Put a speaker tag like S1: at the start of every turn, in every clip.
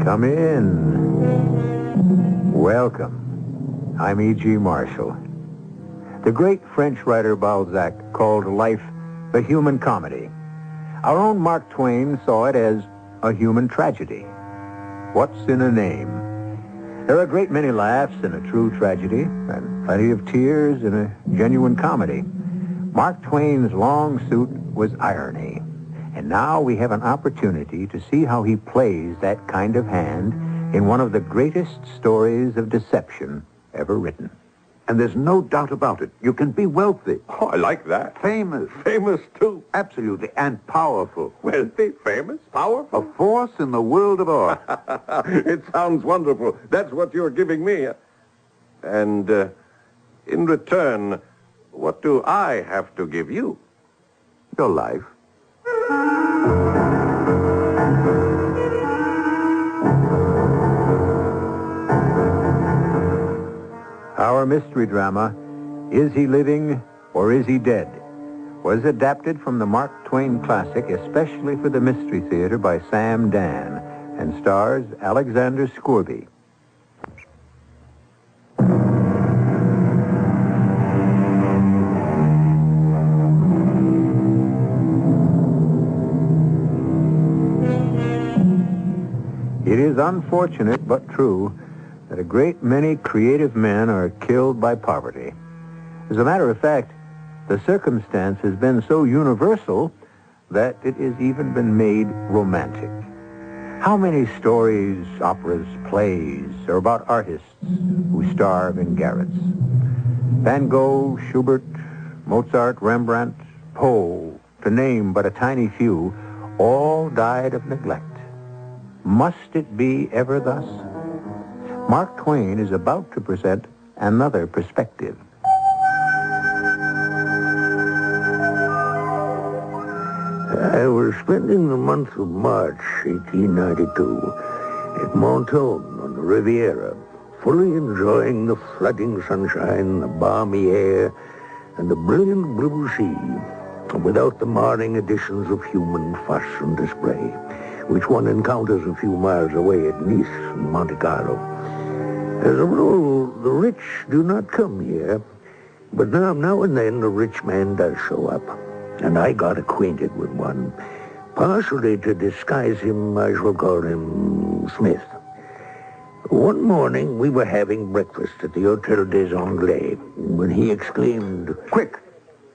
S1: Come in. Welcome. I'm E.G. Marshall. The great French writer Balzac called life the human comedy. Our own Mark Twain saw it as a human tragedy. What's in a name? There are a great many laughs in a true tragedy, and plenty of tears in a genuine comedy. Mark Twain's long suit was irony. And now we have an opportunity to see how he plays that kind of hand in one of the greatest stories of deception ever written.
S2: And there's no doubt about it. You can be wealthy.
S3: Oh, I like that.
S2: Famous.
S3: Famous, too.
S2: Absolutely. And powerful.
S3: Wealthy, famous, powerful.
S2: A force in the world of art.
S3: It sounds wonderful. That's what you're giving me. And in return, what do I have to give you?
S2: Your life.
S1: Our mystery drama, Is He Living or Is He Dead?, was adapted from the Mark Twain classic especially for the Mystery Theater by Sam Dann and stars Alexander Scourby. It is unfortunate but true that a great many creative men are killed by poverty. As a matter of fact, the circumstance has been so universal that it has even been made romantic. How many stories, operas, plays are about artists who starve in garrets? Van Gogh, Schubert, Mozart, Rembrandt, Poe, to name but a tiny few, all died of neglect. Must it be ever thus? Mark Twain is about to present another perspective.
S4: I was spending the month of March, 1892, at Mentone on the Riviera, fully enjoying the flooding sunshine, the balmy air, and the brilliant blue sea, without the marring additions of human fuss and display, which one encounters a few miles away at Nice and Monte Carlo. As a rule, the rich do not come here, but now and then a rich man does show up, and I got acquainted with one. Partially to disguise him, I shall call him Smith. One morning, we were having breakfast at the Hotel des Anglais, when he exclaimed,
S2: Quick!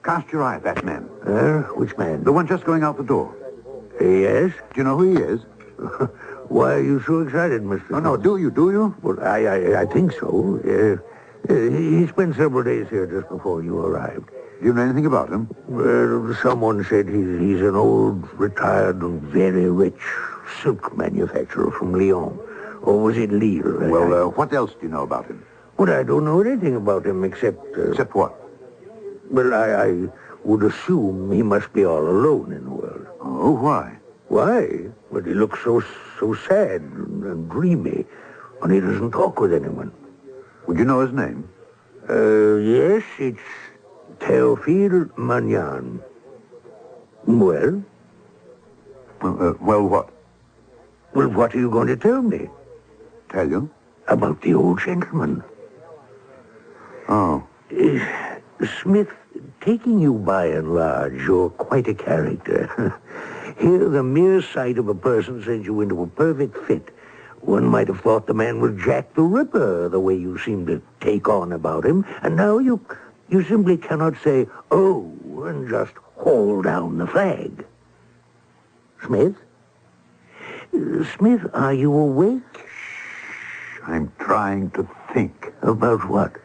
S2: Cast your eye at that man.
S4: Which man?
S2: The one just going out the door.
S4: Yes?
S2: Do you know who he is?
S4: Why are you so excited, Mr.
S2: Oh, no, do you?
S4: Well, I think so. He spent several days here just before you arrived.
S2: Do you know anything about him?
S4: Well, someone said he's an old, retired, and very rich silk manufacturer from Lyon. Or was it Lille?
S2: Well, what else do you know about him?
S4: Well, I don't know anything about him except...
S2: Except what?
S4: Well, I would assume he must be all alone in the world.
S2: Oh, why?
S4: Why? Well, he looks so sad and dreamy, and he doesn't talk with anyone.
S2: Would you know his name?
S4: Yes, it's Théophile Magnan. Well?
S2: Well, what?
S4: Well, what are you going to tell me?
S2: Tell you?
S4: About the old gentleman.
S2: Oh.
S4: Smith, taking you by and large, you're quite a character. Here, the mere sight of a person sends you into a perfect fit. One might have thought the man was Jack the Ripper, the way you seem to take on about him. And now you simply cannot say, oh, and just haul down the flag. Smith? Smith, are you awake?
S2: Shh, I'm trying to think.
S4: About what?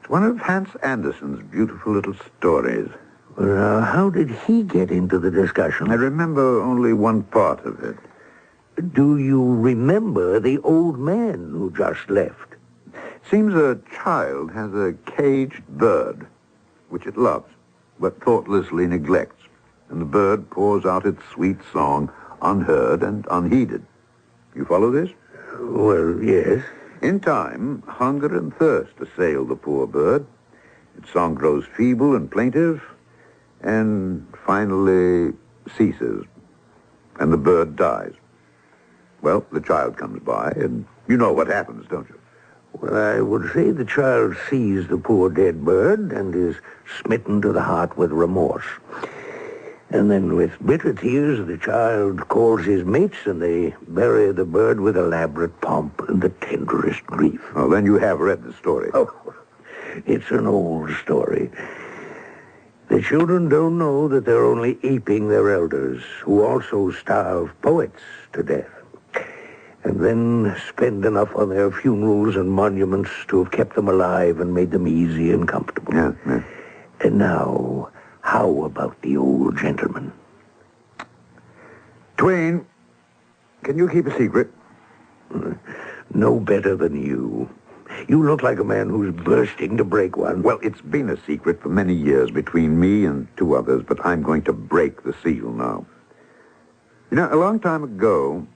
S2: It's one of Hans Andersen's beautiful little stories.
S4: Well, how did he get into the discussion?
S2: I remember only one part of it.
S4: Do you remember the old man who just left?
S2: Seems a child has a caged bird, which it loves, but thoughtlessly neglects. And the bird pours out its sweet song, unheard and unheeded. You follow this?
S4: Well, yes.
S2: In time, hunger and thirst assail the poor bird. Its song grows feeble and plaintive, and finally ceases, and the bird dies. Well, the child comes by, and you know what happens, don't you?
S4: Well, I would say the child sees the poor dead bird and is smitten to the heart with remorse. And then with bitter tears, the child calls his mates, and they bury the bird with elaborate pomp and the tenderest grief.
S2: Well, then you have read the story.
S4: Oh, it's an old story. The children don't know that they're only aping their elders, who also starve poets to death, and then spend enough on their funerals and monuments to have kept them alive and made them easy and comfortable.
S2: Yeah, yeah.
S4: And now, how about the old gentleman?
S2: Twain, can you keep a secret?
S4: No better than you. You look like a man who's bursting to break one.
S2: Well, it's been a secret for many years between me and two others, but I'm going to break the seal now. You know, a long time ago,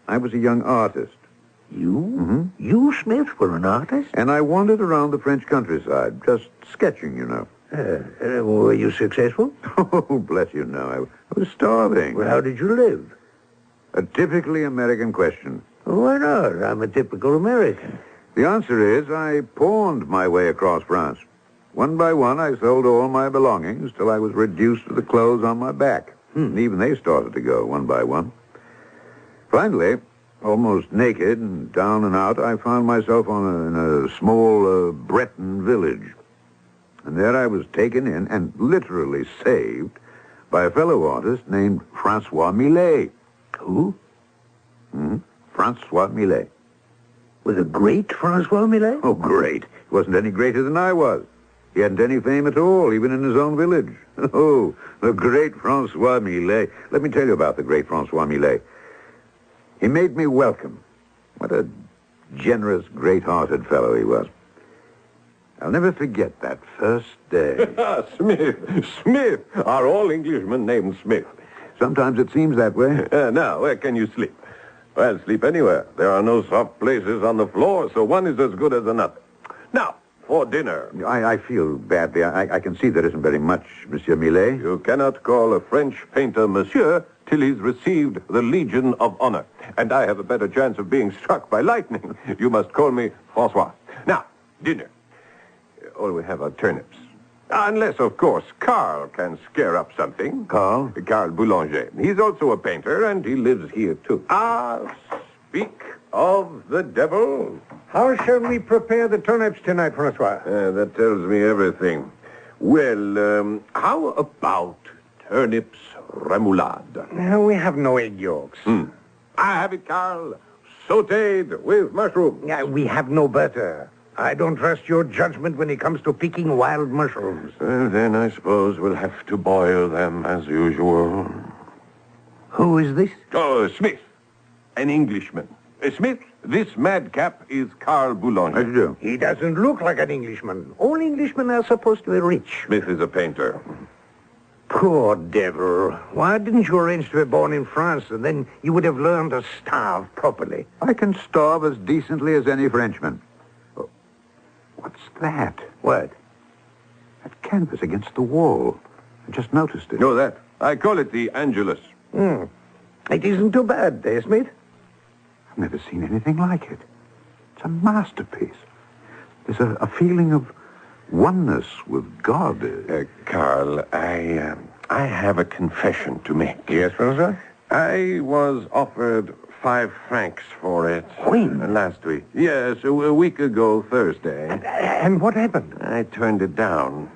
S2: I was a young artist.
S4: You?
S2: Mm-hmm.
S4: You, Smith, were an artist?
S2: And I wandered around the French countryside, just sketching, you know.
S4: Were you successful?
S2: Oh, bless you, no. I was starving.
S4: Well, how did you live?
S2: A typically American question.
S4: Why not? I'm a typical American.
S2: The answer is I pawned my way across France. One by one, I sold all my belongings till I was reduced to the clothes on my back. And even they started to go, one by one. Finally, almost naked and down and out, I found myself in a small Breton village. And there I was taken in and literally saved by a fellow artist named Francois Millet.
S4: Who?
S2: Francois Millet.
S4: With a great Francois Millet?
S2: Oh, great. He wasn't any greater than I was. He hadn't any fame at all, even in his own village. Oh, the great Francois Millet. Let me tell you about the great Francois Millet. He made me welcome. What a generous, great-hearted fellow he was. I'll never forget that first day.
S3: Smith. Are all Englishmen named Smith?
S2: Sometimes it seems that way.
S3: Now, where can you sleep? Well, sleep anywhere. There are no soft places on the floor, so one is as good as another. Now, for dinner.
S2: I feel badly. I can see there isn't very much, Monsieur Millet.
S3: You cannot call a French painter monsieur till he's received the Legion of Honor. And I have a better chance of being struck by lightning. You must call me Francois. Now, dinner. All we have are turnips. Unless, of course, Carl can scare up something.
S2: Carl?
S3: Carl Boulanger. He's also a painter, and he lives here, too. Speak of the devil.
S1: How shall we prepare the turnips tonight, Francois?
S3: That tells me everything. Well, how about turnips remoulade?
S1: We have no egg yolks.
S3: I have it, Carl. Sautéed with mushrooms.
S1: We have no butter. I don't trust your judgment when it comes to picking wild mushrooms.
S3: Well, then I suppose we'll have to boil them as usual.
S4: Who is this?
S3: Oh, Smith, an Englishman. Smith, this madcap is Carl Boulanger.
S2: How do you do?
S1: He doesn't look like an Englishman. All Englishmen are supposed to be rich.
S3: Smith is a painter.
S1: Poor devil. Why didn't you arrange to be born in France, and then you would have learned to starve properly?
S2: I can starve as decently as any Frenchman. Oh, what's that?
S1: What?
S2: That canvas against the wall. I just noticed it.
S3: No, that. I call it the Angelus.
S1: It isn't too bad, eh, Smith?
S2: I've never seen anything like it. It's a masterpiece. There's a feeling of oneness with God.
S3: Carl, I have a confession to make.
S1: Yes, Francois?
S3: I was offered 5 francs for it.
S1: When?
S3: Last week. Yes, a week ago, Thursday.
S1: And what happened?
S3: I turned it down.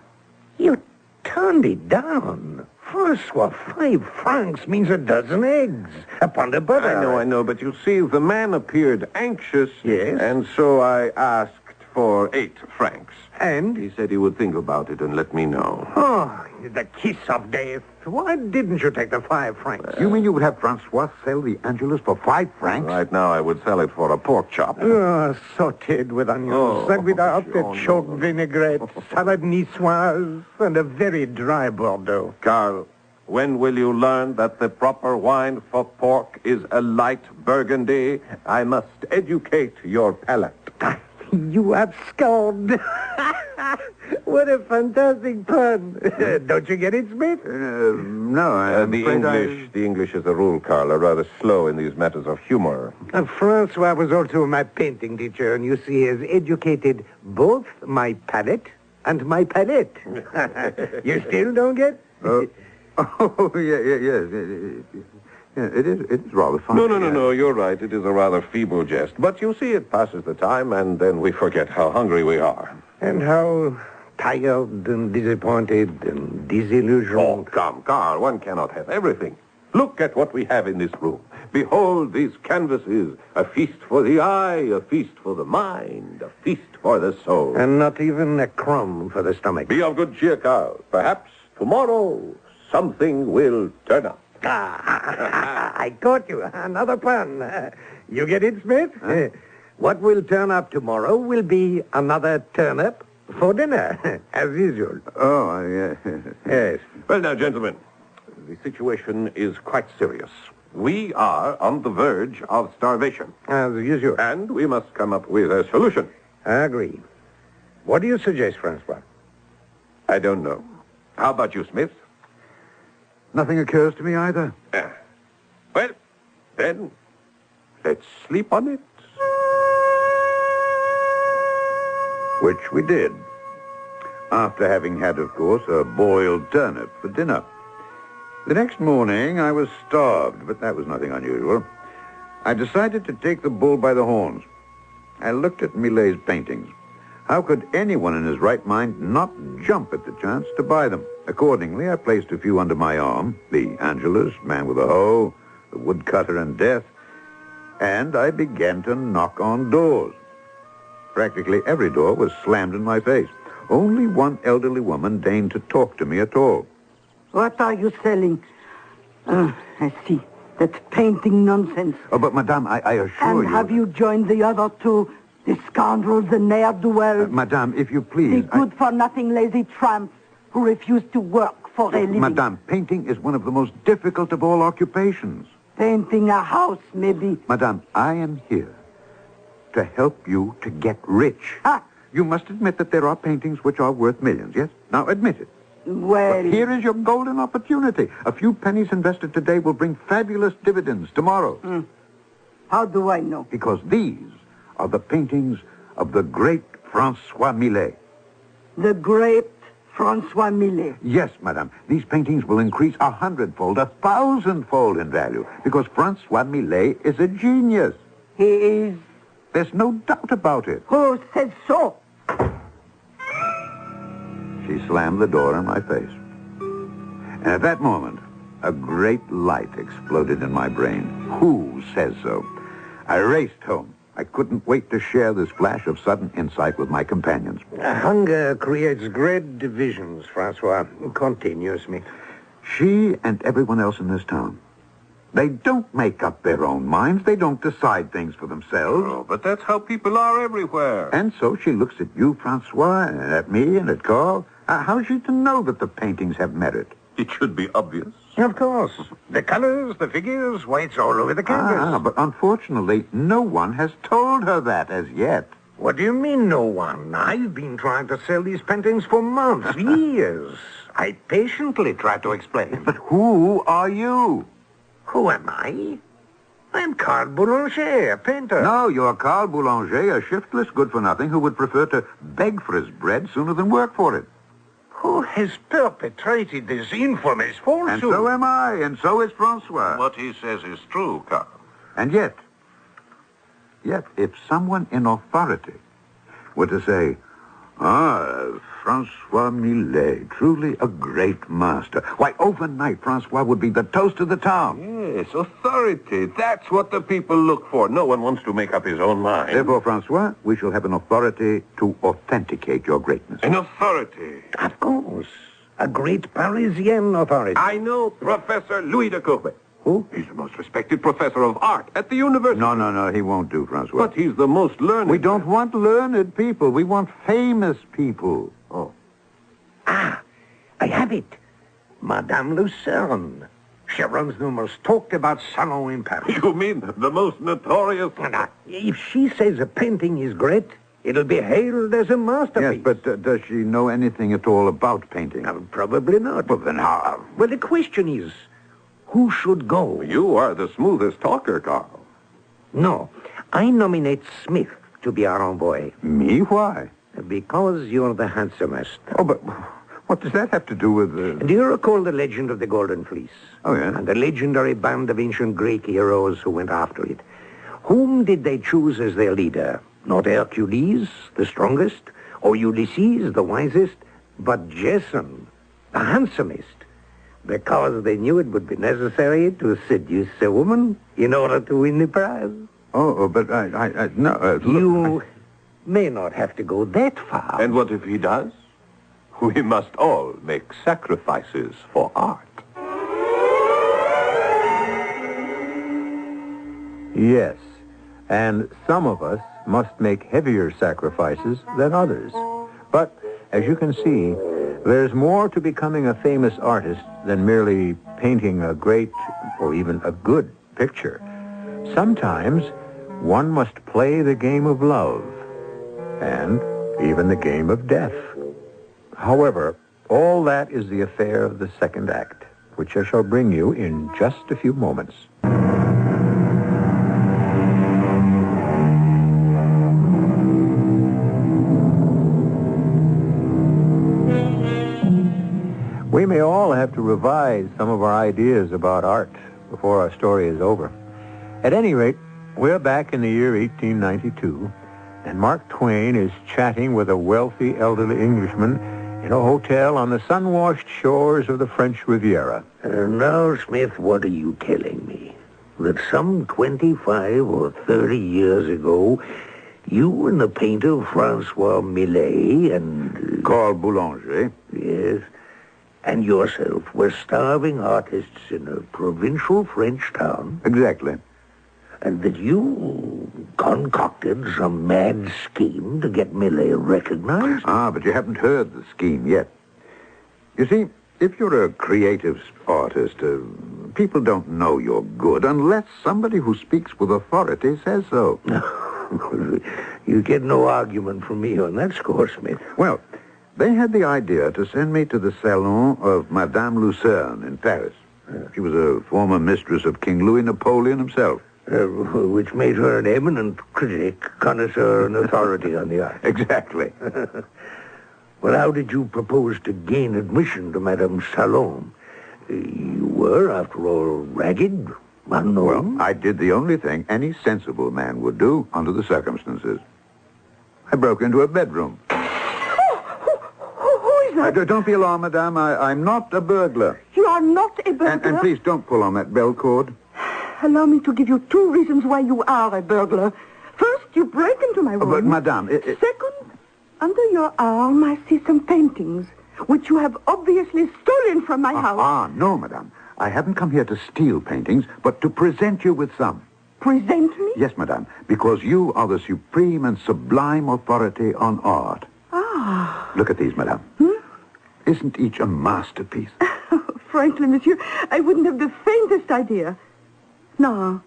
S1: You turned it down. Francois, 5 francs means a dozen eggs. A pound of butter.
S3: I know, but you see, the man appeared anxious.
S1: Yes?
S3: And so I asked for 8 francs.
S1: And?
S3: He said he would think about it and let me know.
S1: Oh, the kiss of death. Why didn't you take the 5 francs?
S2: You mean you would have Francois sell the Angelus for 5 francs?
S3: Right now, I would sell it for a pork chop.
S1: Oh, sautéed with onions, and without the choke
S3: no.
S1: vinaigrette, salad niçoise, and a very dry Bordeaux.
S3: Carl, when will you learn that the proper wine for pork is a light burgundy? I must educate your palate.
S1: You abscond.
S4: What a fantastic pun. Don't you get it, Smith?
S2: No, I'm afraid
S3: The English as a rule, Carl, are rather slow in these matters of humor.
S4: Francois was also my painting teacher, and you see, he has educated both my palate and my palette. You still don't get?
S2: Yes. Yeah, it is rather funny.
S3: No, you're right. It is a rather feeble jest. But you see, it passes the time, and then we forget how hungry we are.
S4: And how tired and disappointed and disillusioned.
S3: Oh, come, Carl, one cannot have everything. Look at what we have in this room. Behold these canvases, a feast for the eye, a feast for the mind, a feast for the soul.
S4: And not even a crumb for the stomach.
S3: Be of good cheer, Carl. Perhaps tomorrow something will turn up.
S4: I caught you. Another pun. You get it, Smith? Huh? What will turn up tomorrow will be another turnip for dinner, as usual.
S2: Oh, yeah.
S4: Yes.
S3: Well, now, gentlemen, the situation is quite serious. We are on the verge of starvation.
S4: As usual.
S3: And we must come up with a solution.
S4: I agree. What do you suggest, Francois?
S3: I don't know. How about you, Smith?
S2: Nothing occurs to me either.
S3: Well, then, let's sleep on it.
S2: Which we did. After having had, of course, a boiled turnip for dinner. The next morning, I was starved, but that was nothing unusual. I decided to take the bull by the horns. I looked at Millet's paintings. How could anyone in his right mind not jump at the chance to buy them? Accordingly, I placed a few under my arm, the Angelus, Man with a Hoe, the Woodcutter, and Death, and I began to knock on doors. Practically every door was slammed in my face. Only one elderly woman deigned to talk to me at all.
S5: What are you selling? I see. That's painting nonsense.
S2: Oh, but, Madame, I assure you...
S5: And have you joined the other two? The scoundrels, the ne'er-do-wells?
S2: Madame, if you please...
S5: The good-for-nothing lazy tramps who refuse to work for a living.
S2: Madame, painting is one of the most difficult of all occupations.
S5: Painting a house, maybe.
S2: Madame, I am here to help you to get rich.
S5: Ah.
S2: You must admit that there are paintings which are worth millions, yes? Now, admit it.
S5: Well...
S2: But here is your golden opportunity. A few pennies invested today will bring fabulous dividends tomorrow.
S5: How do I know?
S2: Because these are the paintings of the great Francois Millet.
S5: The great Francois Millet.
S2: Yes, madame. These paintings will increase 100-fold, 1,000-fold in value, because Francois Millet is a genius.
S5: He is...
S2: There's no doubt about it.
S5: Who said so?
S2: She slammed the door in my face. And at that moment, a great light exploded in my brain. Who says so? I raced home. I couldn't wait to share this flash of sudden insight with my companions.
S4: Hunger creates great divisions, Francois. Continues me.
S2: She and everyone else in this town. They don't make up their own minds. They don't decide things for themselves.
S3: Oh, but that's how people are everywhere.
S2: And so she looks at you, Francois, and at me, and at Carl. How's she to know that the paintings have merit?
S3: It should be obvious.
S4: Of course. The colors, the figures, why, it's all over the canvas.
S2: But unfortunately, no one has told her that as yet.
S4: What do you mean, no one? I've been trying to sell these paintings for months, years. I patiently try to explain.
S2: But who are you?
S4: Who am I? I'm Carl Boulanger, a painter.
S2: No, you're Carl Boulanger, a shiftless good-for-nothing who would prefer to beg for his bread sooner than work for it.
S4: Who has perpetrated this infamous falsehood?
S2: And so am I, and so is Francois.
S3: What he says is true, Carl.
S2: And yet, if someone in authority were to say, Francois Millet, truly a great master. Why, overnight, Francois would be the toast of the town.
S3: Yes, authority. That's what the people look for. No one wants to make up his own mind.
S2: Therefore, Francois, we shall have an authority to authenticate your greatness.
S3: An authority?
S4: Of course. A great Parisian authority.
S3: I know Professor Louis de Courbet.
S2: Who?
S3: He's the most respected professor of art at the university.
S2: No, he won't do, Francois.
S3: But he's the most learned.
S2: We don't want learned people. We want famous people.
S3: Oh.
S4: I have it. Madame Lucerne. She runs the most talked about salon in Paris.
S3: You mean the most notorious?
S4: If she says a painting is great, It'll be hailed as a masterpiece.
S2: Yes, but does she know anything at all about painting?
S4: Probably not.
S2: Well, then how?
S4: Well, the question is, who should go?
S3: You are the smoothest talker, Carl.
S4: No, I nominate Smith to be our envoy.
S2: Me? Why?
S4: Because you're the handsomest.
S2: Oh, but what does that have to do with the...
S4: Do you recall the legend of the Golden Fleece?
S2: Oh, yeah.
S4: And the legendary band of ancient Greek heroes who went after it. Whom did they choose as their leader? Not Hercules, the strongest, or Ulysses, the wisest, but Jason, the handsomest, because they knew it would be necessary to seduce a woman in order to win the prize.
S2: Oh, but no,
S4: You may not have to go that far.
S3: And what if he does? We must all make sacrifices for art.
S1: Yes, and some of us must make heavier sacrifices than others. But, as you can see, there's more to becoming a famous artist than merely painting a great or even a good picture. Sometimes one must play the game of love and even the game of death. However, all that is the affair of the second act, which I shall bring you in just a few moments. We may all have to revise some of our ideas about art before our story is over. At any rate, we're back in the year 1892, and Mark Twain is chatting with a wealthy elderly Englishman in a hotel on the sun-washed shores of the French Riviera.
S4: Now, Smith, what are you telling me? That some 25 or 30 years ago, you and the painter Francois Millet and...
S2: Carl Boulanger.
S4: Yes, and yourself were starving artists in a provincial French town?
S2: Exactly.
S4: And that you concocted some mad scheme to get Millet recognized?
S2: Ah, but you haven't heard the scheme yet. You see, if you're a creative artist, people don't know you're good unless somebody who speaks with authority says so.
S4: You get no argument from me on that score, Smith.
S2: Well, they had the idea to send me to the salon of Madame Lucerne in Paris. She was a former mistress of King Louis Napoleon himself.
S4: Which made her an eminent critic, connoisseur, and authority on the art.
S2: Exactly.
S4: Well, how did you propose to gain admission to Madame's salon? You were, after all, ragged, unknown.
S2: Well, I did the only thing any sensible man would do under the circumstances. I broke into a bedroom.
S5: Who is that?
S2: Don't be alarmed, Madame. I'm not a burglar.
S5: You are not a burglar.
S2: And please don't pull on that bell cord.
S5: Allow me to give you two reasons why you are a burglar. First, you break into my room.
S2: But, Madame...
S5: Second, under your arm, I see some paintings, which you have obviously stolen from my house.
S2: No, Madame. I haven't come here to steal paintings, but to present you with some.
S5: Present me?
S2: Yes, Madame, because you are the supreme and sublime authority on art.
S5: Ah.
S2: Look at these, Madame. Isn't each a masterpiece?
S5: Frankly, monsieur, I wouldn't have the faintest idea. Now,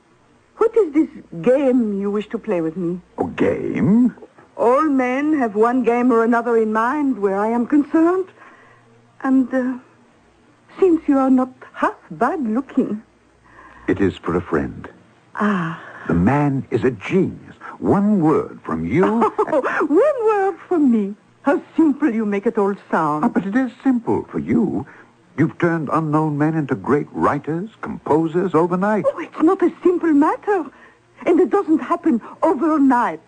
S5: what is this game you wish to play with me?
S2: A game?
S5: All men have one game or another in mind where I am concerned. And since you are not half bad looking...
S2: It is for a friend.
S5: Ah.
S2: The man is a genius. One word from you...
S5: Oh, one word from me. How simple you make it all sound.
S2: But it is simple for you. You've turned unknown men into great writers, composers overnight.
S5: Oh, it's not a simple matter. And it doesn't happen overnight.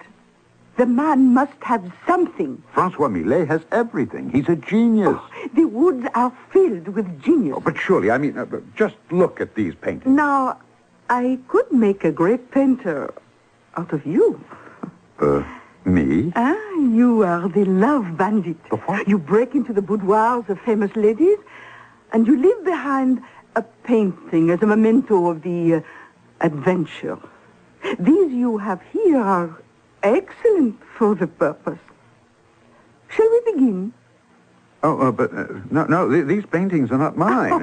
S5: The man must have something.
S2: Francois Millet has everything. He's a genius.
S5: Oh, the woods are filled with genius.
S2: Oh, but surely, I mean, just look at these paintings.
S5: Now, I could make a great painter out of you.
S2: Me?
S5: You are the love bandit.
S2: The what?
S5: You break into the boudoirs of famous ladies, and you leave behind a painting as a memento of the adventure. These you have here are excellent for the purpose. Shall we begin?
S2: No, these paintings are not mine.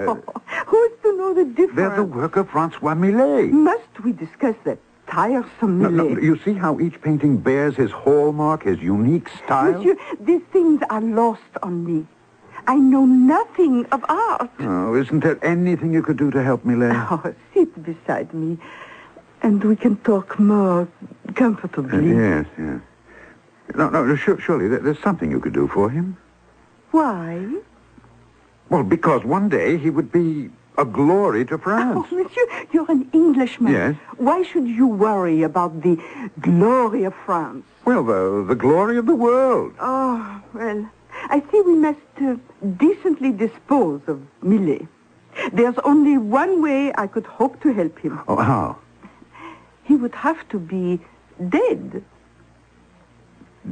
S5: Who is to know the difference?
S2: They're the work of Francois Millet.
S5: Must we discuss that tiresome,
S2: No,
S5: Millet.
S2: you see how each painting bears his hallmark, his unique style?
S5: Monsieur, these things are lost on me. I know nothing of art.
S2: Oh, isn't there anything you could do to help me, Leigh?
S5: Oh, sit beside me, and we can talk more comfortably.
S2: Yes. No, surely there's something you could do for him.
S5: Why?
S2: Well, because one day he would be a glory to France.
S5: Oh, monsieur, you're an Englishman.
S2: Yes.
S5: Why should you worry about the glory of France?
S2: Well, the glory of the world.
S5: Oh, well, I see we must decently dispose of Millet. There's only one way I could hope to help him.
S2: Oh, how?
S5: He would have to be dead.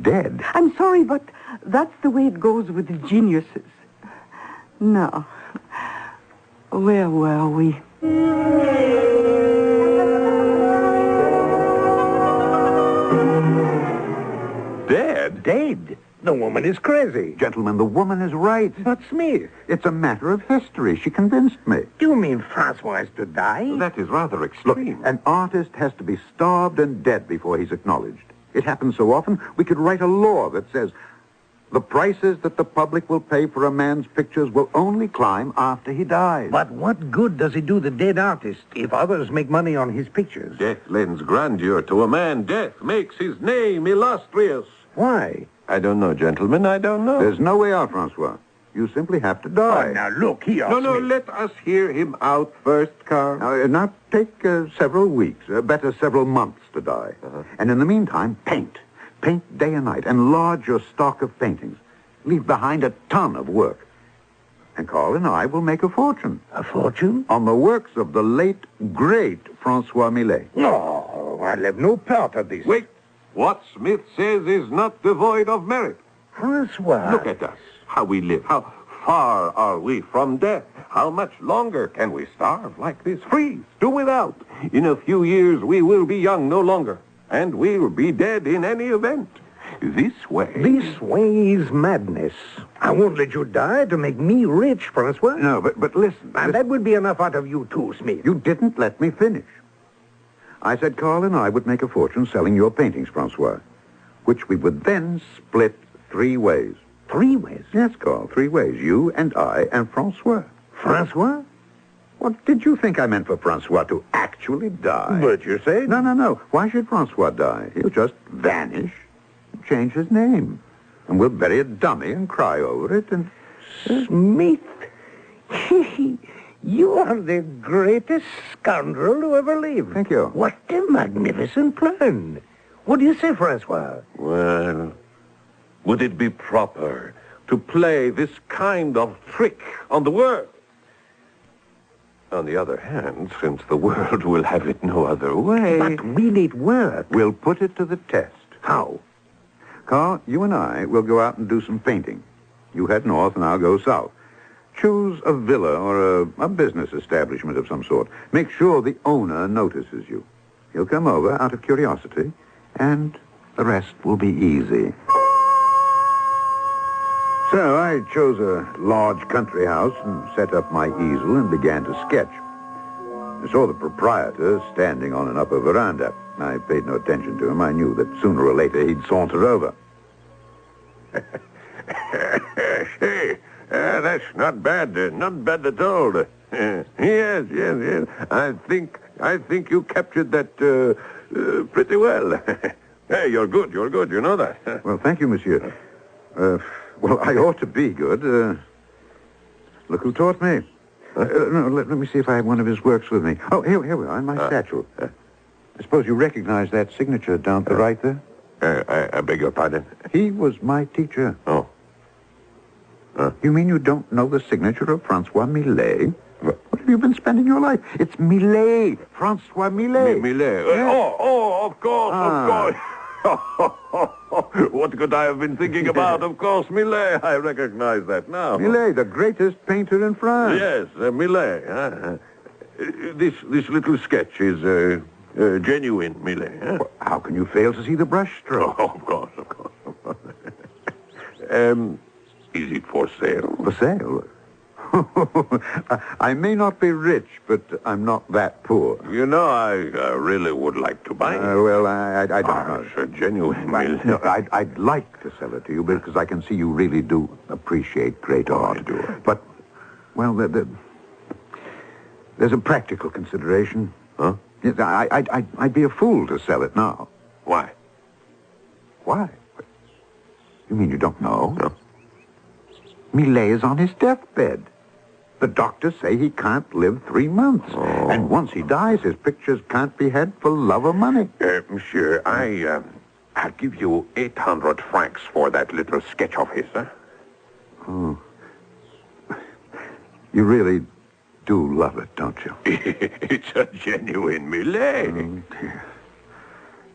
S2: Dead?
S5: I'm sorry, but that's the way it goes with the geniuses. Now, where were we?
S3: Dead?
S4: Dead? The woman is crazy.
S2: Gentlemen, the woman is right.
S4: What's me?
S2: It's a matter of history. She convinced me.
S4: Do you mean Francois is to die?
S3: That is rather
S2: Look,
S3: extreme.
S2: an artist has to be starved and dead before he's acknowledged. It happens so often, we could write a law that says the prices that the public will pay for a man's pictures will only climb after he dies.
S4: But what good does it do the dead artist if others make money on his pictures?
S3: Death lends grandeur to a man. Death makes his name illustrious.
S4: Why?
S3: I don't know, gentlemen. I don't know.
S2: There's no way out, Francois. You simply have to die.
S4: Oh, now look here.
S3: No,
S4: Smith.
S3: let us hear him out first, Carl.
S2: Now take several weeks, better several months to die. And in the meantime, paint. Paint day and night. Enlarge your stock of paintings. Leave behind a ton of work. And Carl and I will make a fortune.
S4: A fortune?
S2: On the works of the late, great Francois Millet.
S4: No, I'll have no part of this.
S3: Wait. What Smith says is not devoid of merit.
S4: Francois.
S3: Look at us, how we live. How far are we from death? How much longer can we starve like this? Freeze, do without. In a few years, we will be young no longer, and we'll be dead in any event. This way...
S4: This way is madness. I won't let you die to make me rich, Francois.
S2: No, but listen.
S4: And that would be enough out of you too, Smith.
S2: You didn't let me finish. I said Carl and I would make a fortune selling your paintings, Francois, which we would then split 3 ways.
S4: 3 ways?
S2: Yes, Carl, 3 ways. You and I and Francois.
S4: Francois?
S2: What did you think I meant for Francois to actually die?
S4: But you say...
S2: No. Why should Francois die? He'll just vanish, change his name, and we'll bury a dummy and cry over it, and...
S4: Smith, you are the greatest scoundrel who ever lived.
S2: Thank you.
S4: What a magnificent plan. What do you say, Francois?
S3: Well, would it be proper to play this kind of trick on the world? On the other hand, since the world will have it no other way...
S4: But will it work?
S2: We'll put it to the test.
S4: How?
S2: Carl, you and I will go out and do some painting. You head north and I'll go south. Choose a villa or a business establishment of some sort. Make sure the owner notices you. He'll come over out of curiosity, and the rest will be easy. So I chose a large country house and set up my easel and began to sketch. I saw the proprietor standing on an upper veranda. I paid no attention to him. I knew that sooner or later he'd saunter over.
S3: Hey, that's not bad at all. Yes. I think you captured that pretty well. Hey, you're good, you know that.
S2: Well, thank you, monsieur. Well, I ought to be good. Look who taught me. No, let me see if I have one of his works with me. Oh, here we are, in my satchel. I suppose you recognize that signature down to the right there?
S3: I beg your pardon?
S2: He was my teacher.
S3: Oh.
S2: You mean you don't know the signature of Francois Millet? What have you been spending your life? It's Millet. Francois Millet.
S3: Millet.
S2: Yes.
S3: Of course. What could I have been thinking about? Of course, Millet. I recognize that now.
S2: Millet, the greatest painter in France.
S3: Yes, Millet. This little sketch is genuine, Millet.
S2: Well, how can you fail to see the brushstroke?
S3: Oh, of course. Is it for sale?
S2: For sale? I may not be rich, but I'm not that poor.
S3: You know, I really would like to buy it.
S2: Well, I don't know.
S3: It's a genuine
S2: No,
S3: millet.
S2: I'd like to sell it to you because I can see you really do appreciate great art.
S3: I do.
S2: But, well, there's a practical consideration.
S3: Huh?
S2: Yes, I'd be a fool to sell it now.
S3: Why?
S2: Why? You mean you don't know?
S3: No.
S2: Millet is on his deathbed. The doctors say he can't live 3 months.
S3: Oh.
S2: And once he dies, his pictures can't be had for love or money.
S3: Monsieur, I'll give you 800 francs for that little sketch of his, huh?
S2: Oh. You really do love it, don't you?
S3: It's a genuine millet.
S2: Oh, dear.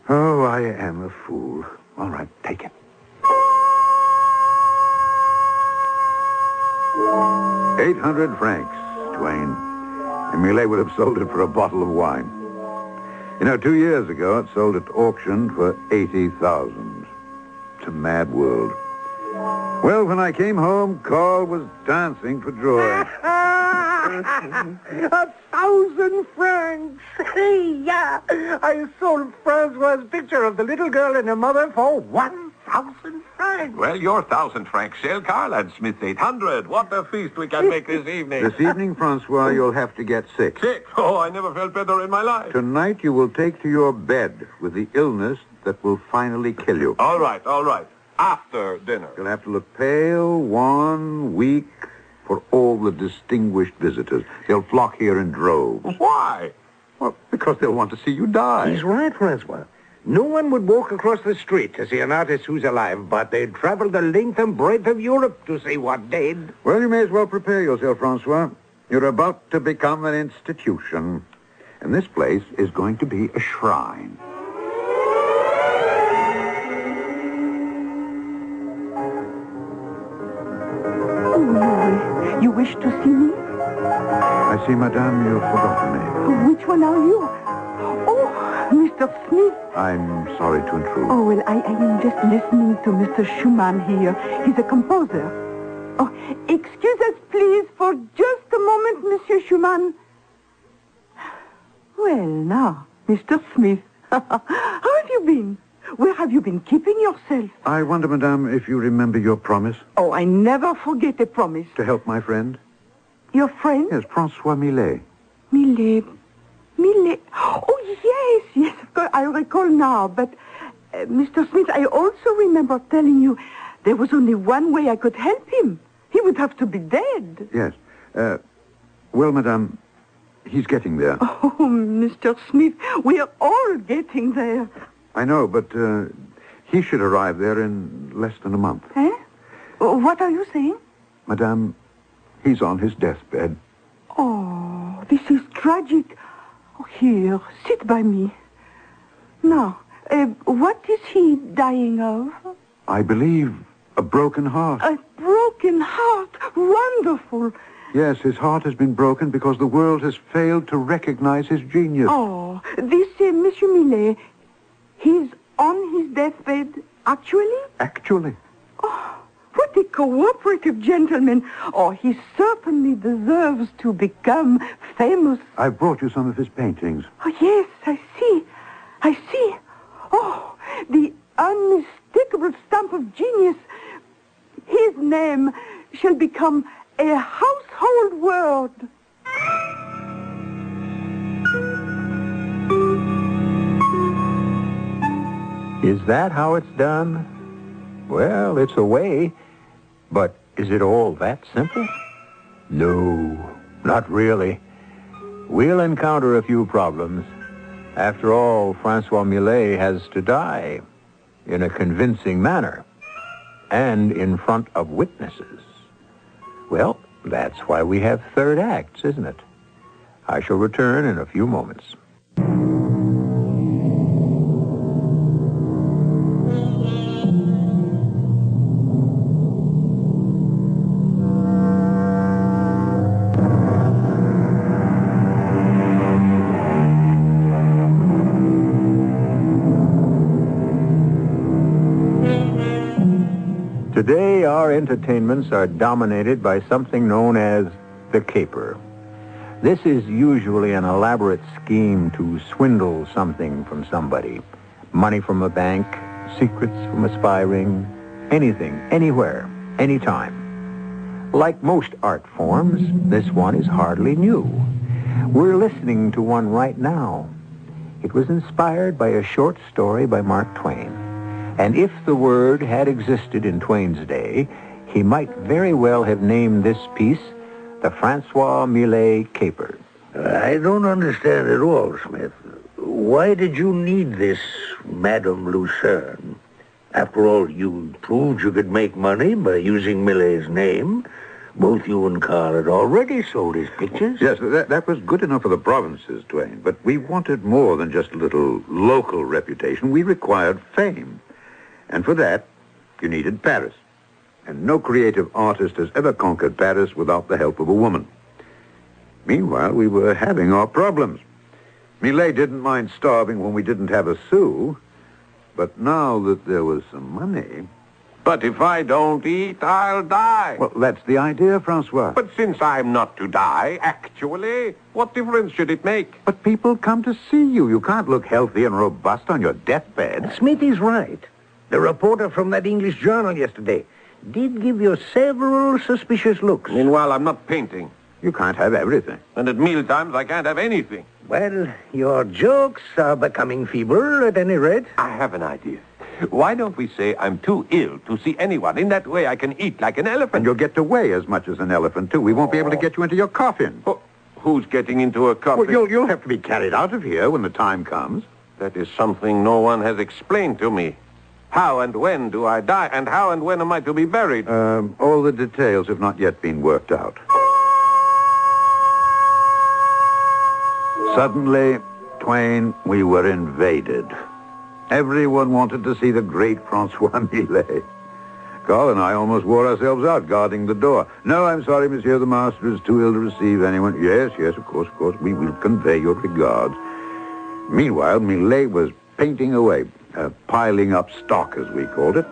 S2: Oh, I am a fool. All right, take it. 800 francs, Twain. And Millet would have sold it for a bottle of wine. 2 years ago, it sold at auction for 80,000. It's a mad world. Well, when I came home, Carl was dancing for joy.
S4: 1,000 francs. Yeah. I sold Francois's picture of the little girl and her mother for 1,000 francs.
S3: Well, your 1,000 francs sale, Carl, and Smith's 800. What a feast we can make this evening.
S2: This evening, Francois, you'll have to get sick.
S3: Sick? Oh, I never felt better in my life.
S2: Tonight, you will take to your bed with the illness that will finally kill you.
S3: All right. After dinner.
S2: You'll have to look pale, wan, weak for all the distinguished visitors. They'll flock here in droves.
S3: Why?
S2: Well, because they'll want to see you die.
S4: He's right, Francois. No one would walk across the street to see an artist who's alive, but they'd travel the length and breadth of Europe to see what dead.
S2: Well, you may as well prepare yourself, Francois. You're about to become an institution. And this place is going to be a shrine.
S5: Oh, you wish to see me?
S2: I see, madame, you've forgotten me.
S5: Which one are you? Oh, Mr. Smith.
S2: I'm sorry to intrude.
S5: Oh, well, I am just listening to Mr. Schumann here. He's a composer. Oh, excuse us, please, for just a moment, Monsieur Schumann. Well, now, Mr. Smith, how have you been? Where have you been keeping yourself?
S2: I wonder, madame, if you remember your promise
S5: Oh, I never forget a promise.
S2: to help my friend.
S5: Your friend?
S2: Yes, Francois Millet.
S5: Millet. Oh, yes, of course, I recall now. But, Mr. Smith, I also remember telling you there was only one way I could help him. He would have to be dead.
S2: Yes. Well, madame, he's getting there.
S5: Oh, Mr. Smith, we are all getting there.
S2: I know, but he should arrive there in less than a month.
S5: Eh? What are you saying?
S2: Madame, he's on his deathbed.
S5: Oh, this is tragic. Oh, here, sit by me. Now, what is he dying of?
S2: I believe a broken heart.
S5: A broken heart. Wonderful.
S2: Yes, his heart has been broken because the world has failed to recognize his genius.
S5: Oh, this Monsieur Millet, he's on his deathbed, actually?
S2: Actually.
S5: Oh, what a cooperative gentleman. Oh, he certainly deserves to become famous.
S2: I brought you some of his paintings.
S5: Oh, yes, I see. Oh, the unmistakable stamp of genius. His name shall become a household word.
S1: Is that how it's done? Well, it's a way, but is it all that simple? No, not really. We'll encounter a few problems. After all, Francois Millet has to die in a convincing manner and in front of witnesses. Well, that's why we have third acts, isn't it? I shall return in a few moments. Today, our entertainments are dominated by something known as the caper. This is usually an elaborate scheme to swindle something from somebody. Money from a bank, secrets from a spy ring, anything, anywhere, anytime. Like most art forms, this one is hardly new. We're listening to one right now. It was inspired by a short story by Mark Twain. And if the word had existed in Twain's day, he might very well have named this piece the Francois Millet Caper.
S4: I don't understand at all, Smith. Why did you need this Madame Lucerne? After all, you proved you could make money by using Millet's name. Both you and Carl had already sold his pictures.
S2: Yes, that was good enough for the provinces, Twain. But we wanted more than just a little local reputation. We required fame. And for that, you needed Paris. And no creative artist has ever conquered Paris without the help of a woman. Meanwhile, we were having our problems. Millet didn't mind starving when we didn't have a sou. But now that there was some money...
S3: But if I don't eat, I'll die.
S2: Well, that's the idea, Francois.
S3: But since I'm not to die, actually, what difference should it make?
S2: But people come to see you. You can't look healthy and robust on your deathbed.
S4: Smithy's right. The reporter from that English journal yesterday did give you several suspicious looks.
S3: Meanwhile, I'm not painting.
S2: You can't have everything.
S3: And at mealtimes, I can't have anything.
S4: Well, your jokes are becoming feeble, at any rate.
S3: I have an idea. Why don't we say I'm too ill to see anyone? In that way, I can eat like an elephant.
S2: And you'll get to weigh as much as an elephant, too. We won't be able to get you into your coffin.
S3: Oh, who's getting into a coffin?
S2: Well, you'll have to be carried out of here when the time comes.
S3: That is something no one has explained to me. How and when do I die? And how and when am I to be buried?
S2: All the details have not yet been worked out. Suddenly, Twain, we were invaded. Everyone wanted to see the great Francois Millet. Carl and I almost wore ourselves out guarding the door. No, I'm sorry, monsieur, the master is too ill to receive anyone. Yes, of course. We will convey your regards. Meanwhile, Millet was painting away, piling up stock, as we called it.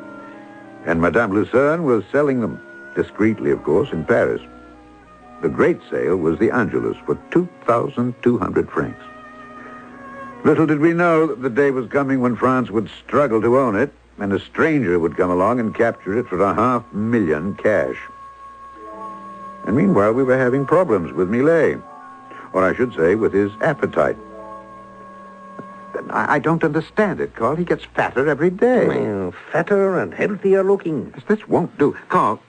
S2: And Madame Lucerne was selling them, discreetly, of course, in Paris. The great sale was the Angelus for 2,200 francs. Little did we know that the day was coming when France would struggle to own it, and a stranger would come along and capture it for 500,000 cash. And meanwhile, we were having problems with Millet, or I should say, with his appetite. I don't understand it, Carl. He gets fatter every day.
S4: Well, fatter and healthier looking.
S2: This won't do. Carl,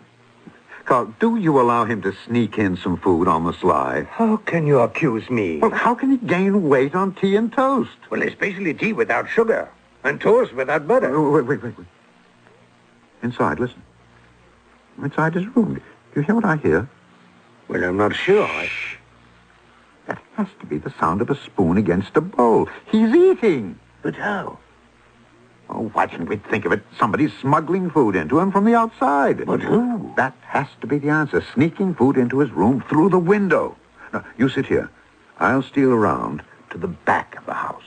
S2: do you allow him to sneak in some food on the sly?
S4: How can you accuse me?
S2: Well, how can he gain weight on tea and toast?
S4: Well, especially tea without sugar and toast without butter.
S2: Oh, wait. Inside, listen. Inside his room. Do you hear what I hear?
S4: Well, I'm not sure.
S2: Shh. That has to be the sound of a spoon against a bowl. He's eating.
S4: But how?
S2: Oh, why didn't we think of it? Somebody's smuggling food into him from the outside.
S4: But who?
S2: That has to be the answer. Sneaking food into his room through the window. Now, you sit here. I'll steal around to the back of the house.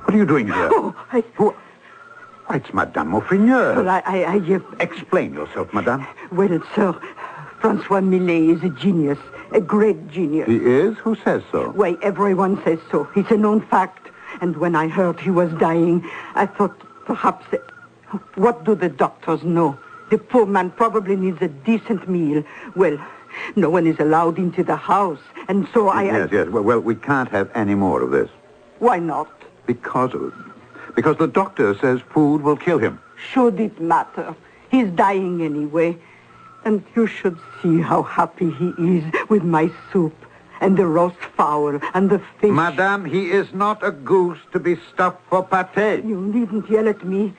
S2: What are you doing here?
S5: Oh,
S2: Why, it's Madame Maufrigneuse.
S5: Well, I
S2: Explain yourself, Madame.
S5: Well, sir, Francois Millet is a genius, a great genius.
S2: He is? Who says so?
S5: Why, everyone says so. It's a known fact. And when I heard he was dying, I thought perhaps... What do the doctors know? The poor man probably needs a decent meal. Well, no one is allowed into the house. And so
S2: Yes. Well, we can't have any more of this.
S5: Why not?
S2: Because the doctor says food will kill him.
S5: Should it matter? He's dying anyway. And you should see how happy he is with my soup and the roast fowl and the fish.
S2: Madame, he is not a goose to be stuffed for pâté.
S5: You needn't yell at me.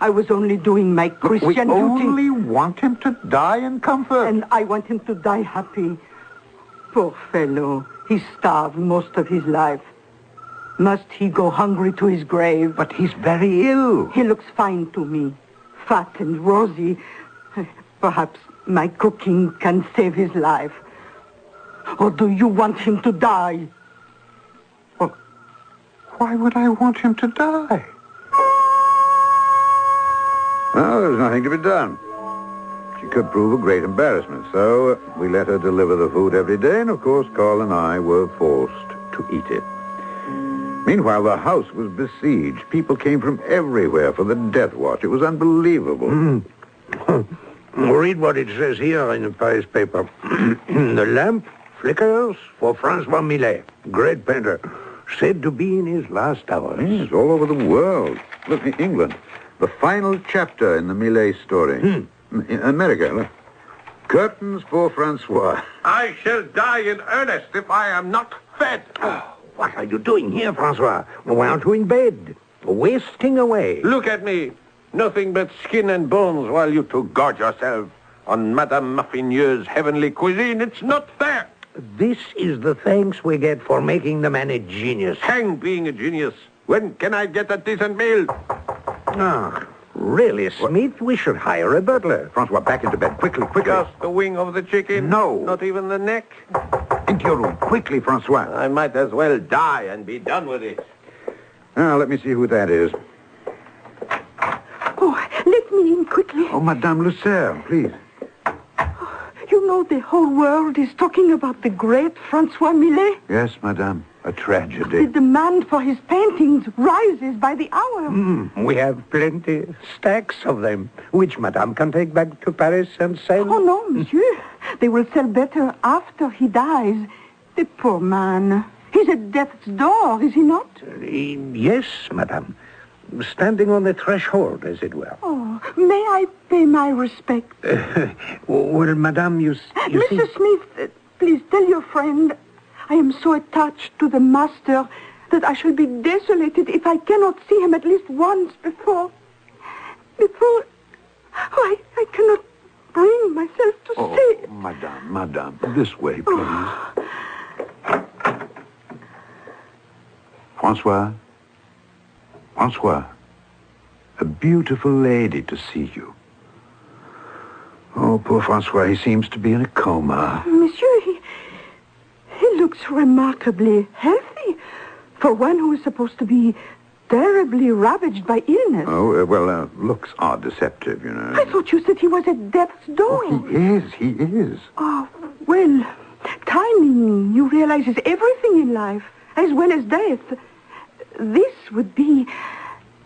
S5: I was only doing my Christian
S2: we
S5: duty.
S2: only want him to die in comfort.
S5: And I want him to die happy. Poor fellow. He starved most of his life. Must he go hungry to his grave?
S2: But he's very ill.
S5: He looks fine to me. Fat and rosy. Perhaps my cooking can save his life. Or do you want him to die?
S2: Well, why would I want him to die? Well, there's nothing to be done. She could prove a great embarrassment. So we let her deliver the food every day, and of course Carl and I were forced to eat it. Meanwhile, the house was besieged. People came from everywhere for the death watch. It was unbelievable.
S4: Read what it says here in the Paris paper. The lamp flickers for Francois Millet, great painter, said to be in his last hours.
S2: Yes, all over the world. Look, in England, the final chapter in the Millet story. In America, look. Curtains for Francois.
S3: I shall die in earnest if I am not fed.
S4: What are you doing here, Francois? Why aren't you in bed? Wasting away.
S3: Look at me. Nothing but skin and bones while you two gorge yourself on Madame Muffineux's heavenly cuisine. It's not fair.
S4: This is the thanks we get for making the man a genius.
S3: Hang being a genius. When can I get a decent meal?
S4: Ah, really, Smith? We should hire a butler.
S2: Francois, back into bed. Quickly, quickly.
S3: Just the wing of the chicken?
S2: No.
S3: Not even the neck?
S2: Into your room. Quickly, Francois.
S3: I might as well die and be done with it.
S2: Now, let me see who that is.
S5: Oh, let me in quickly.
S2: Oh, Madame Lucerne, please.
S5: You know, the whole world is talking about the great Francois Millet.
S2: Yes, Madame. A
S5: The
S2: tragedy.
S5: demand for his paintings rises by the hour.
S4: We have plenty, stacks of them, which Madame can take back to Paris and sell.
S5: Oh, no, monsieur. They will sell better after he dies. The poor man. He's at death's door, is he not?
S4: Yes, Madame. Standing on the threshold, as it were.
S5: Oh, may I pay my respect?
S4: Well, Madame, you see...
S5: Mr. Smith, please tell your friend I am so attached to the master that I shall be desolated if I cannot see him at least once before... Oh, I cannot bring myself to say...
S2: Madame, this way, please. Francois, a beautiful lady to see you. Oh, poor Francois, he seems to be in a coma.
S5: Monsieur, he looks remarkably healthy for one who is supposed to be terribly ravaged by illness.
S2: Oh, well, looks are deceptive, you know.
S5: I thought you said he was at death's door.
S2: Oh, he is.
S5: Oh, well, timing, you realize, is everything in life, as well as death. This would be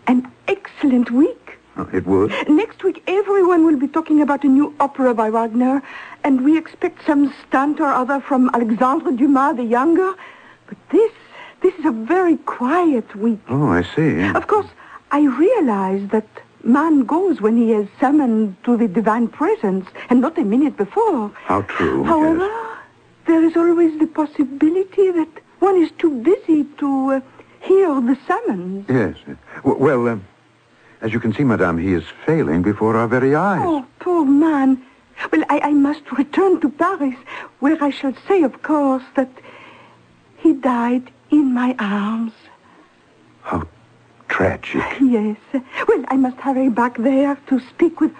S5: an excellent week.
S2: Oh, it would?
S5: Next week, everyone will be talking about a new opera by Wagner, and we expect some stunt or other from Alexandre Dumas the Younger. But this is a very quiet week.
S2: Oh, I see.
S5: Of course, I realize that man goes when he is summoned to the divine presence, and not a minute before.
S2: How true.
S5: However,
S2: yes.
S5: there is always the possibility that one is too busy to hear the summons.
S2: Yes. Well, as you can see, Madame, he is failing before our very eyes.
S5: Oh, poor man. Well, I must return to Paris, where I shall say, of course, that he died in my arms.
S2: How tragic.
S5: Yes. Well, I must hurry back there to speak with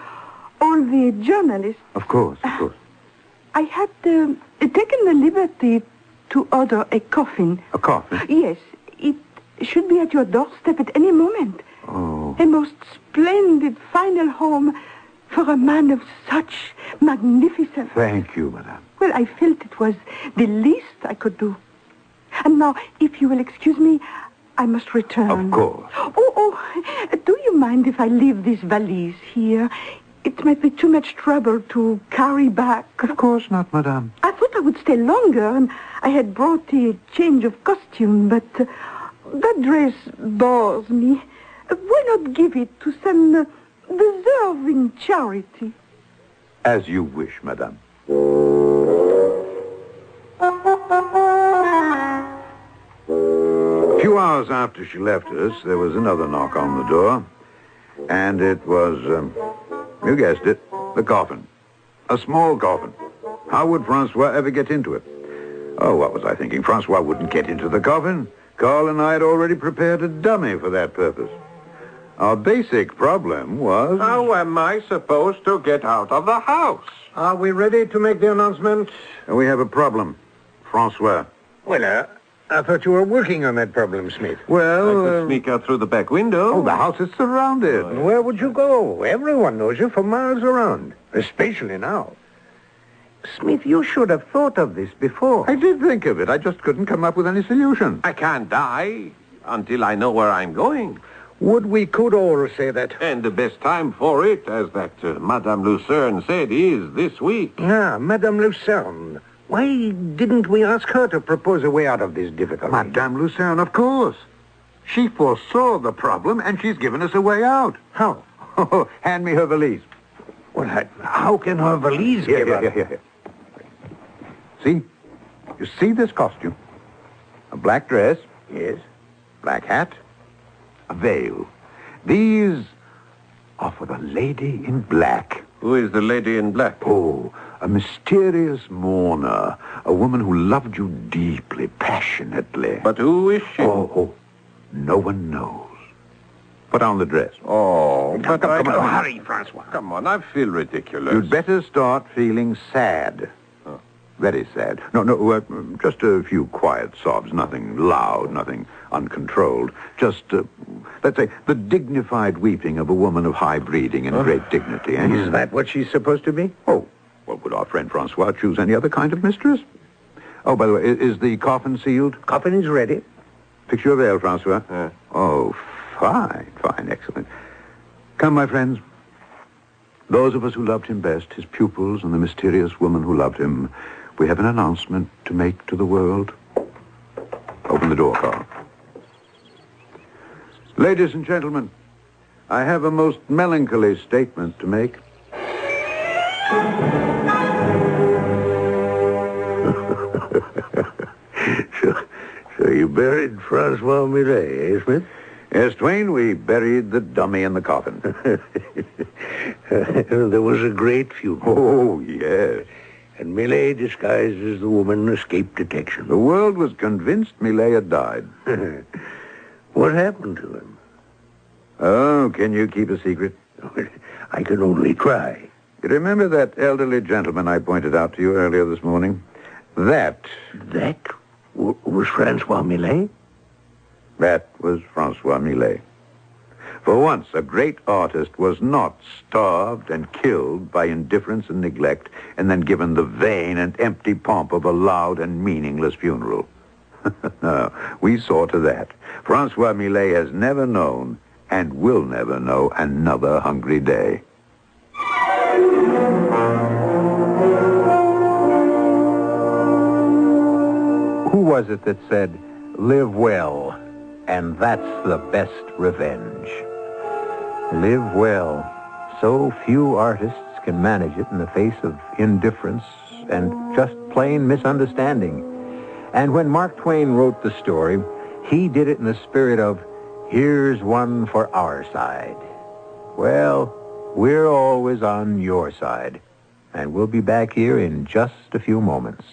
S5: all the journalists.
S2: Of course.
S5: I had taken the liberty to order a coffin.
S2: A coffin?
S5: Yes. It should be at your doorstep at any moment.
S2: Oh.
S5: A most splendid final home for a man of such magnificence.
S2: Thank you, Madame.
S5: Well, I felt it was the least I could do. And now, if you will excuse me, I must return.
S2: Of course.
S5: Oh, do you mind if I leave this valise here? It might be too much trouble to carry back.
S2: Of course not, Madame.
S5: I thought I would stay longer, and I had brought a change of costume, but that dress bores me. Why not give it to some deserving charity?
S2: As you wish, Madame. A few hours after she left us, there was another knock on the door. And it was, you guessed it, the coffin. A small coffin. How would Francois ever get into it? Oh, what was I thinking? Francois wouldn't get into the coffin. Carl and I had already prepared a dummy for that purpose. Our basic problem was...
S3: How am I supposed to get out of the house?
S4: Are we ready to make the announcement?
S2: We have a problem. Francois.
S4: Well, I thought you were working on that problem, Smith.
S3: I
S2: Well,
S3: could sneak out through the back window.
S2: oh, the house is surrounded.
S4: Where would you go? Everyone knows you for miles around, especially now. Smith, you should have thought of this before.
S2: I did think of it. I just couldn't come up with any solution.
S3: I can't die until I know where I'm going.
S4: Would we could all say that?
S3: And the best time for it, as that Madame Lucerne said, is this week.
S4: Ah, Madame Lucerne. Why didn't we ask her to propose a way out of this difficulty?
S2: Madame Lucerne, of course. She foresaw the problem, and she's given us a way out.
S4: How?
S2: Hand me her valise.
S4: Well, how can her valise give up?
S2: Here. See? You see this costume? A black dress.
S4: Yes.
S2: Black hat. A veil. These are for the lady in black.
S3: Who is the lady in black?
S2: Oh, a mysterious mourner. A woman who loved you deeply, passionately.
S3: But who is she?
S2: Oh, no one knows. Put on the dress.
S3: Oh, but
S4: Come
S3: I...
S4: on, hurry, Francois.
S3: Come on, I feel ridiculous.
S2: You'd better start feeling sad.
S3: Oh.
S2: Very sad. No, just a few quiet sobs. Nothing loud, nothing uncontrolled. Just, let's say, the dignified weeping of a woman of high breeding and great dignity. Eh?
S4: Is that what she's supposed to be?
S2: Oh, well, would our friend Francois choose any other kind of mistress? Oh, by the way, is the coffin sealed?
S4: Coffin is ready.
S2: Fix your veil, Francois.
S3: Yeah.
S2: Oh, fine, excellent. Come, my friends. Those of us who loved him best, his pupils and the mysterious woman who loved him, we have an announcement to make to the world. Open the door, Carl. Ladies and gentlemen, I have a most melancholy statement to make.
S4: So you buried Francois Millet, eh, Smith?
S2: Yes, Twain, we buried the dummy in the coffin.
S4: There was a great funeral.
S2: Oh, yes.
S4: And Millet, disguised as the woman, escaped detection.
S2: The world was convinced Millet had died.
S4: What happened to him?
S2: Oh, can you keep a secret?
S4: I can only try.
S2: You remember that elderly gentleman I pointed out to you earlier this morning? That
S4: Was Francois Millet?
S2: That was Francois Millet. For once, a great artist was not starved and killed by indifference and neglect and then given the vain and empty pomp of a loud and meaningless funeral. No, we saw to that. Francois Millet has never known and will never know another hungry day.
S1: Who was it that said, "Live well, and that's the best revenge"? Live well. So few artists can manage it in the face of indifference and just plain misunderstanding. And when Mark Twain wrote the story, he did it in the spirit of, "Here's one for our side." Well, we're always on your side, and we'll be back here in just a few moments.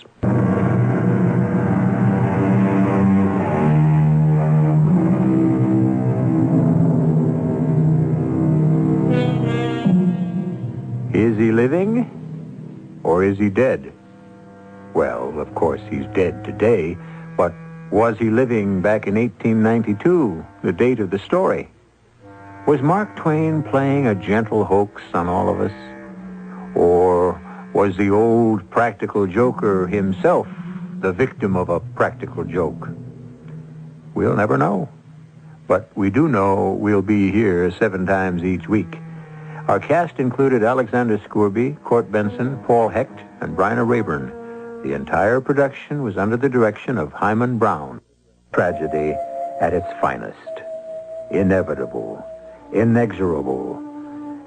S1: Is he living, or is he dead? Well, of course, he's dead today, but was he living back in 1892, the date of the story? Was Mark Twain playing a gentle hoax on all of us? Or was the old practical joker himself the victim of a practical joke? We'll never know. But we do know we'll be here 7 times each week. Our cast included Alexander Scourby, Court Benson, Paul Hecht, and Bryna Raeburn. The entire production was under the direction of Himan Brown. Tragedy at its finest. Inevitable, inexorable,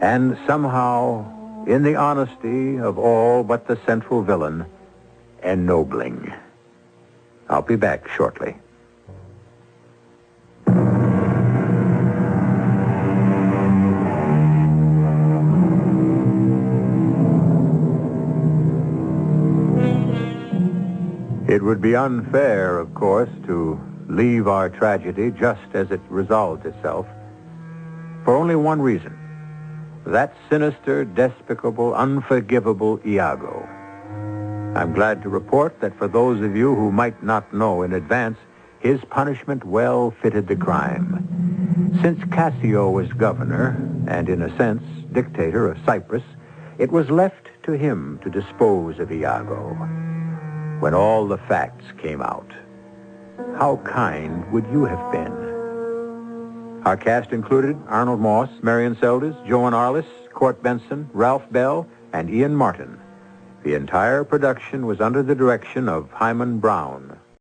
S1: and somehow, in the honesty of all but the central villain, ennobling. I'll be back shortly. It would be unfair, of course, to leave our tragedy just as it resolved itself, for only one reason. That sinister, despicable, unforgivable Iago. I'm glad to report that for those of you who might not know in advance, his punishment well fitted the crime. Since Cassio was governor, and in a sense dictator of Cyprus, it was left to him to dispose of Iago. When all the facts came out, how kind would you have been? Our cast included Arnold Moss, Marion Seldes, Joan Arliss, Court Benson, Ralph Bell, and Ian Martin. The entire production was under the direction of Himan Brown.